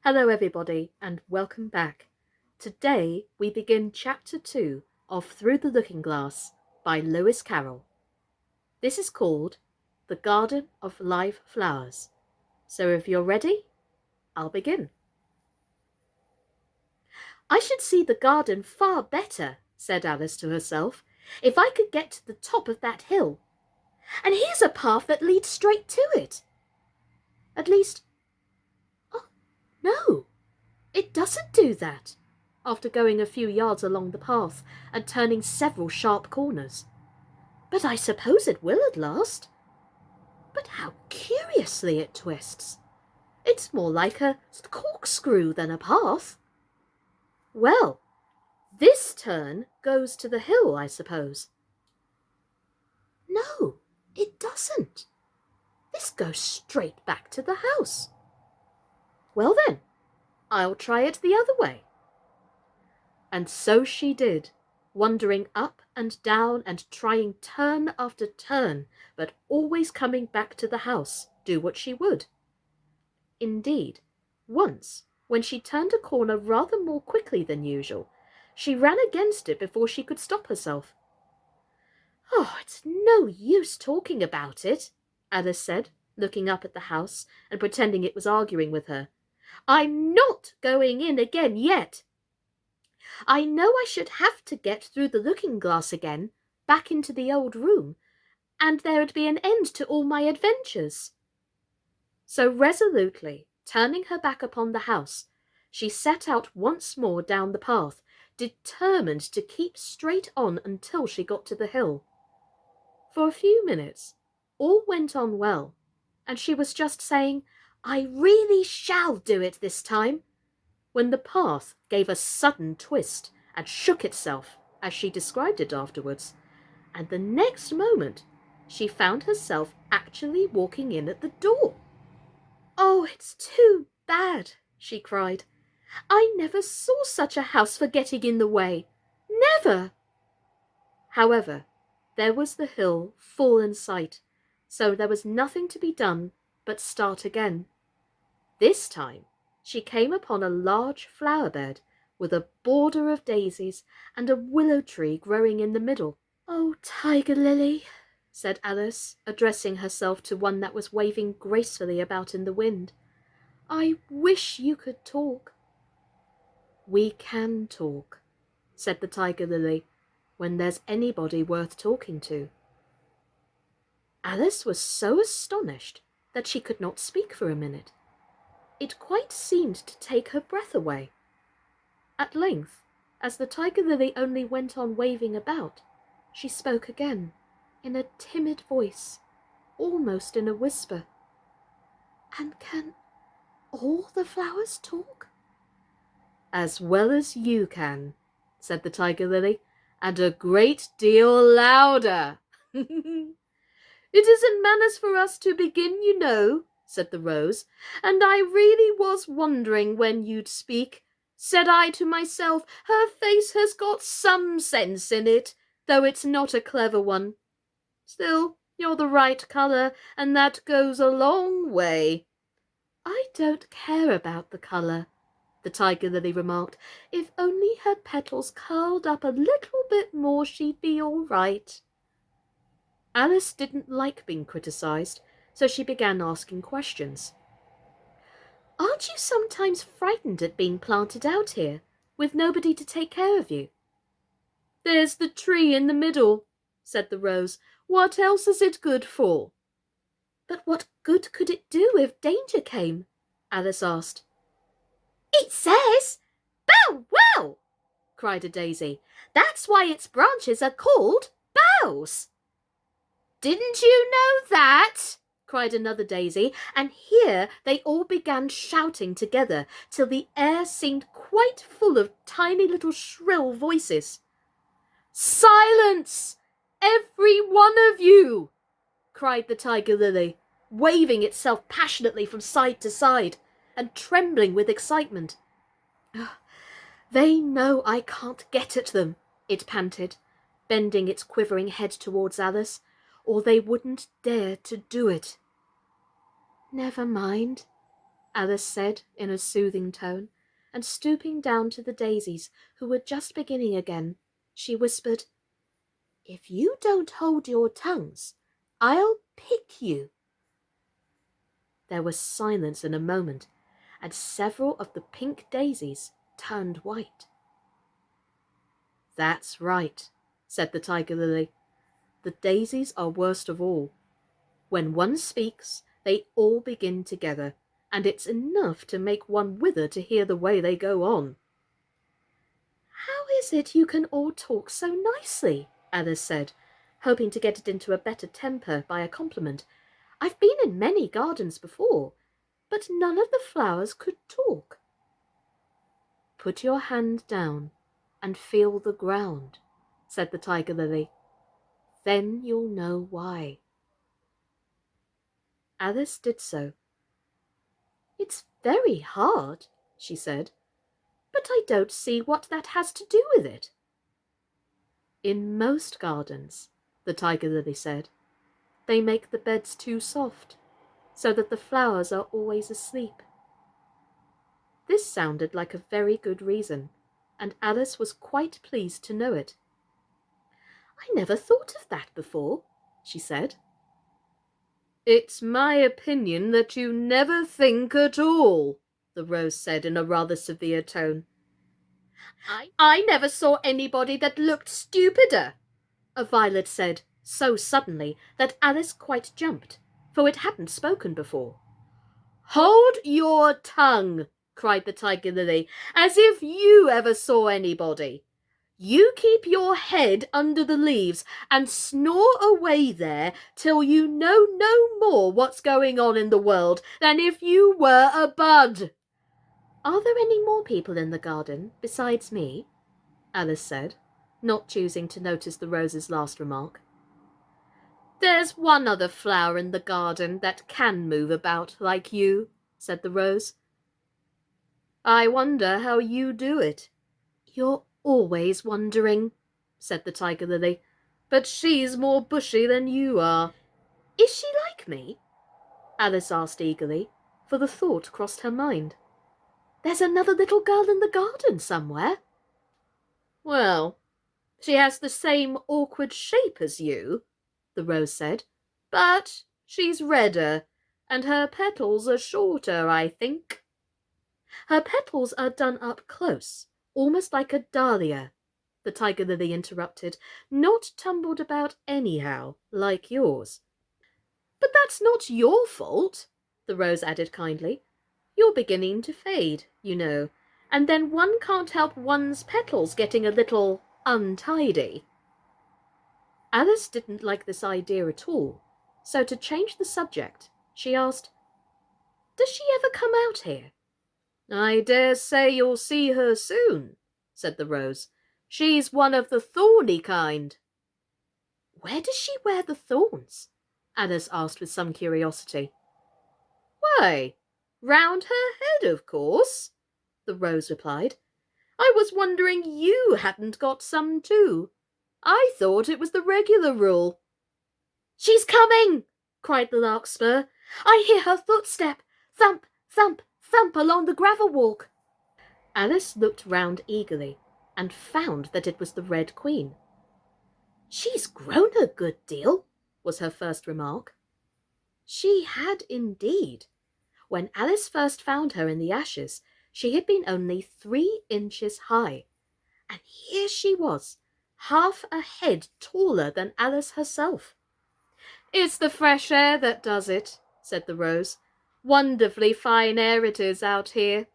Hello everybody and welcome back. Today we begin chapter 2 of Through the Looking Glass by Lewis Carroll. This is called The Garden of Live Flowers. So if you're ready, I'll begin. I should see the garden far better, said Alice to herself, if I could get to the top of that hill. And here's a path that leads straight to it. At least, oh no, it doesn't do that, after going a few yards along the path and turning several sharp corners. But I suppose it will at last. But how curiously it twists. It's more like a corkscrew than a path. Well, this turn goes to the hill, I suppose. No, it doesn't. This goes straight back to the house. Well then, I'll try it the other way. And so she did, wandering up and down and trying turn after turn, but always coming back to the house, do what she would. Indeed, once, when she turned a corner rather more quickly than usual, she ran against it before she could stop herself. Oh, it's no use talking about it, Alice said, looking up at the house and pretending it was arguing with her. I'm not going in again yet. I know I should have to get through the looking-glass again, back into the old room, and there'd be an end to all my adventures. So resolutely, turning her back upon the house, she set out once more down the path, determined to keep straight on until she got to the hill. For a few minutes, all went on well, and she was just saying, I really shall do it this time, when the path gave a sudden twist and shook itself, as she described it afterwards, and the next moment she found herself actually walking in at the door. Oh, it's too bad, she cried. I never saw such a house for getting in the way. Never! However, there was the hill full in sight, so there was nothing to be done but start again. This time she came upon a large flower bed with a border of daisies and a willow tree growing in the middle. Oh, Tiger Lily, said Alice, addressing herself to one that was waving gracefully about in the wind, I wish you could talk. We can talk, said the Tiger Lily, when there's anybody worth talking to. Alice was so astonished that she could not speak for a minute. It quite seemed to take her breath away. At length, as the Tiger Lily only went on waving about, she spoke again, in a timid voice, almost in a whisper. And can all the flowers talk? As well as you can, said the Tiger Lily, and a great deal louder. It isn't manners for us to begin, you know, said the Rose, and I really was wondering when you'd speak. Said I to myself, her face has got some sense in it, though it's not a clever one. Still, you're the right colour, and that goes a long way. I don't care about the colour, the Tiger Lily remarked. If only her petals curled up a little bit more, she'd be all right. Alice didn't like being criticised, so she began asking questions. Aren't you sometimes frightened at being planted out here, with nobody to take care of you? There's the tree in the middle, said the Rose. What else is it good for? But what good could it do if danger came? Alice asked. It says, bow wow, cried a daisy. That's why its branches are called boughs. Didn't you know that? Cried another daisy, and here they all began shouting together till the air seemed quite full of tiny little shrill voices. Silence, every one of you, cried the Tiger Lily, waving itself passionately from side to side and trembling with excitement. They know I can't get at them, it panted, bending its quivering head towards Alice, or they wouldn't dare to do it. Never mind, Alice said in a soothing tone, and stooping down to the daisies, who were just beginning again, she whispered, "If you don't hold your tongues, I'll pick you." There was silence in a moment, and several of the pink daisies turned white. "That's right," said the tiger lily. "The daisies are worst of all. When one speaks, they all begin together, and it's enough to make one wither to hear the way they go on." "How is it you can all talk so nicely?" Alice said, hoping to get it into a better temper by a compliment. "I've been in many gardens before, but none of the flowers could talk." "Put your hand down and feel the ground," said the tiger lily. "Then you'll know why." Alice did so. "It's very hard," she said, "but I don't see what that has to do with it." "In most gardens," the tiger lily said, "they make the beds too soft, so that the flowers are always asleep." This sounded like a very good reason, and Alice was quite pleased to know it. "I never thought of that before," she said. "It's my opinion that you never think at all," the rose said in a rather severe tone. I never saw anybody that looked stupider," a violet said, so suddenly that Alice quite jumped, for it hadn't spoken before. "Hold your tongue," cried the tiger lily, "as if you ever saw anybody. You keep your head under the leaves and snore away there till you know no more what's going on in the world than if you were a bud." "Are there any more people in the garden besides me?" Alice said, not choosing to notice the rose's last remark. "There's one other flower in the garden that can move about like you," said the rose. "I wonder how you do it." "You're always wondering," said the tiger lily, "but she's more bushy than you are." "Is she like me?" Alice asked eagerly, for the thought crossed her mind. "There's another little girl in the garden somewhere." "Well, she has the same awkward shape as you," the rose said, "but she's redder, and her petals are shorter, I think." "Her petals are done up close, almost like a dahlia," the tiger lily interrupted, "not tumbled about anyhow, like yours." "But that's not your fault," the rose added kindly. "You're beginning to fade, you know, and then one can't help one's petals getting a little untidy." Alice didn't like this idea at all, so to change the subject, she asked, "Does she ever come out here?" "I dare say you'll see her soon," said the rose. "She's one of the thorny kind." "Where does she wear the thorns?" Alice asked with some curiosity. "Why, round her head, of course," the rose replied. "I was wondering you hadn't got some too. I thought it was the regular rule." "She's coming!" cried the larkspur. "I hear her footstep. Thump, thump, thump along the gravel walk." Alice looked round eagerly and found that it was the Red Queen. "She's grown a good deal," was her first remark. She had indeed. When Alice first found her in the ashes, she had been only 3 inches high, and here she was, half a head taller than Alice herself. "It's the fresh air that does it," said the rose. "Wonderfully fine air it is out here."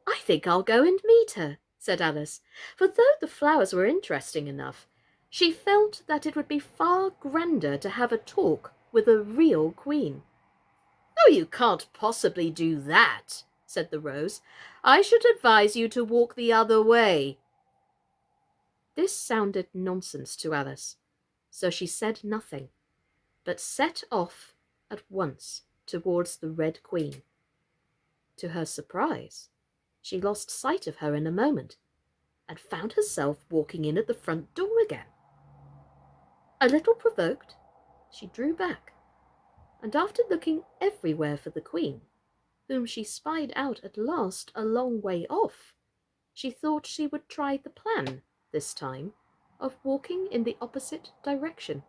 "I think I'll go and meet her," said Alice, for though the flowers were interesting enough, she felt that it would be far grander to have a talk with a real queen. "Oh, you can't possibly do that," said the rose. "I should advise you to walk the other way." This sounded nonsense to Alice, so she said nothing, but set off at once towards the Red Queen. To her surprise, she lost sight of her in a moment, and found herself walking in at the front door again. A little provoked, she drew back, and after looking everywhere for the Queen, whom she spied out at last a long way off, she thought she would try the plan, this time, of walking in the opposite direction.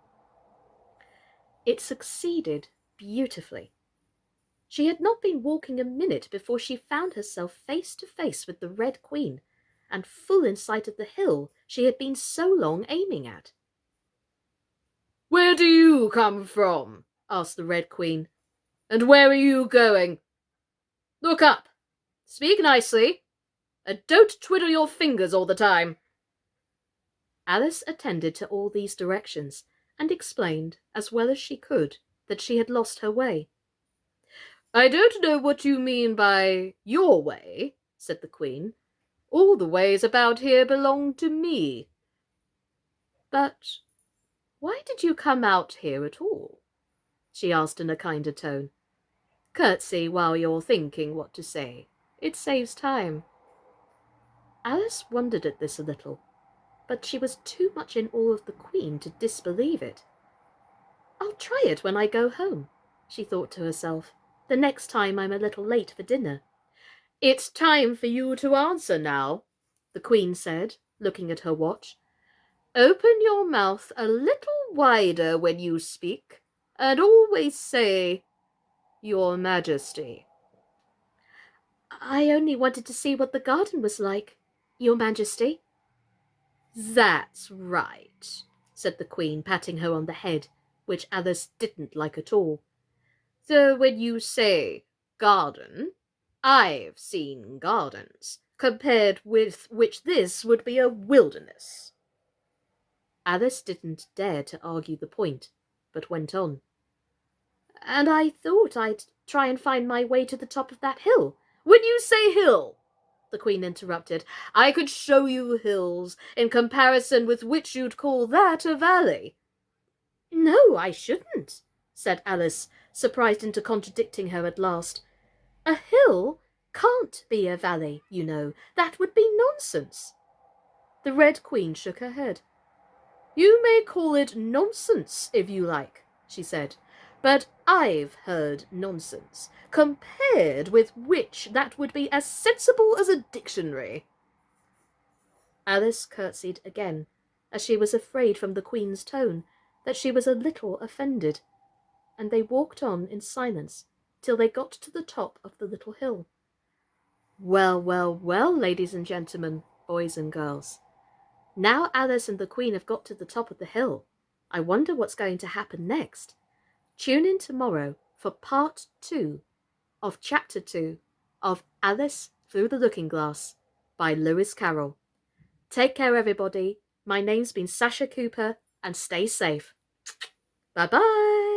It succeeded beautifully. She had not been walking a minute before she found herself face to face with the Red Queen, and full in sight of the hill she had been so long aiming at. "Where do you come from?" asked the Red Queen. "And where are you going? Look up, speak nicely, and don't twiddle your fingers all the time." Alice attended to all these directions, and explained, as well as she could, that she had lost her way. "I don't know what you mean by your way," said the Queen. "All the ways about here belong to me." "But why did you come out here at all?" she asked in a kinder tone. "Curtsy while you're thinking what to say. It saves time." Alice wondered at this a little, but she was too much in awe of the Queen to disbelieve it. "I'll try it when I go home," she thought to herself, "the next time I'm a little late for dinner." "It's time for you to answer now," the Queen said, looking at her watch. "Open your mouth a little wider when you speak, and always say, 'Your Majesty.'" "I only wanted to see what the garden was like, Your Majesty." "That's right," said the Queen, patting her on the head, which Alice didn't like at all. "So when you say garden, I've seen gardens, compared with which this would be a wilderness." Alice didn't dare to argue the point, but went on. "And I thought I'd try and find my way to the top of that hill." "When you say hill," the Queen interrupted, "I could show you hills, in comparison with which you'd call that a valley." "No, I shouldn't," said Alice, surprised into contradicting her at last. "A hill can't be a valley, you know. That would be nonsense." The Red Queen shook her head. "You may call it nonsense if you like," she said, "but I've heard nonsense, compared with which that would be as sensible as a dictionary." Alice curtsied again, as she was afraid from the Queen's tone that she was a little offended, and they walked on in silence till they got to the top of the little hill. Well, well, well, ladies and gentlemen, boys and girls. Now Alice and the Queen have got to the top of the hill. I wonder what's going to happen next. Tune in tomorrow for part 2 of chapter 2 of Alice Through the Looking Glass by Lewis Carroll. Take care, everybody. My name's been Sascha Cooper, and stay safe. Bye-bye.